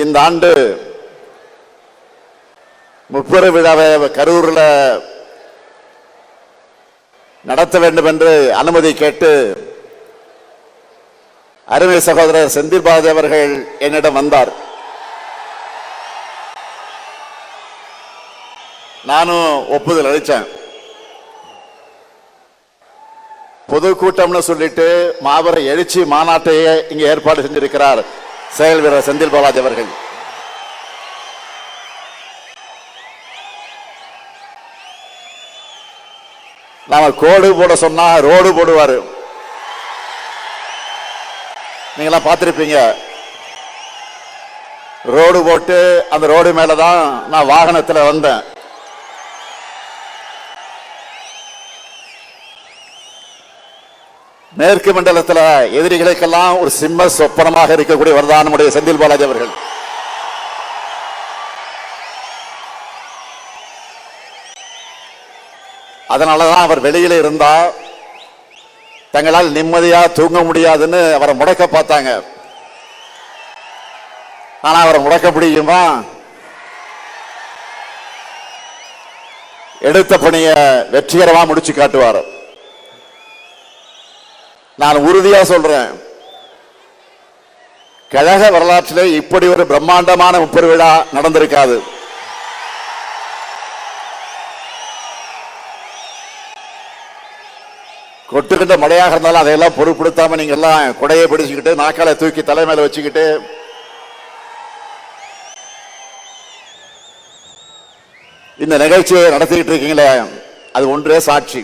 இந்த ஆண்டு முப்பெரு விழாவை கரூரில் நடத்த வேண்டும் என்று அனுமதி கேட்டு அருமை சகோதரர் செந்தில் பாலாஜி அவர்கள் என்னிடம் வந்தார். நானும் ஒப்புதல் அளித்தேன். பொதுக்கூட்டம்னு சொல்லிட்டு மாபெரும் எழுச்சி மாநாட்டையே இங்க ஏற்பாடு செஞ்சிருக்கிறார் செயல் வீரர் செந்தில் பாலாஜி அவர்கள். நாம கோடு போட சொன்னா ரோடு போடுவாரு. நீங்களாம் பார்த்திருப்பீங்க. ரோடு போட்டு அந்த ரோடு மேலதான் நான் வாகனத்தில் வந்தேன். மேற்கு மண்டலத்தில் எதிரிகளுக்கெல்லாம் ஒரு சிம்ம சொப்பனமாக இருக்கக்கூடியவர் தான் நம்முடைய செந்தில் பாலாஜி அவர்கள். அதனாலதான் அவர் வெளியில இருந்தா தங்களால் நிம்மதியா தூங்க முடியாதுன்னு அவரை முடக்க பார்த்தாங்க. ஆனா அவரை முடக்க முடியுமா? எடுத்த பணியை வெற்றிகரமா முடிச்சு காட்டுவார். நான் உறுதியா சொல்றேன், கழக வரலாற்றிலே இப்படி ஒரு பிரம்மாண்டமான முப்பெரு விழா நடந்திருக்காது. கொட்டுக்கிட்ட மழையாக இருந்தாலும் அதையெல்லாம் பொருட்படுத்தாம நீங்க எல்லாம் குடையை பிடிச்சுக்கிட்டு நாக்கால தூக்கி தலைமையில வச்சுக்கிட்டு இந்த நிகழ்ச்சியை நடத்திக்கிட்டு இருக்கீங்களே, அது ஒன்றே சாட்சி.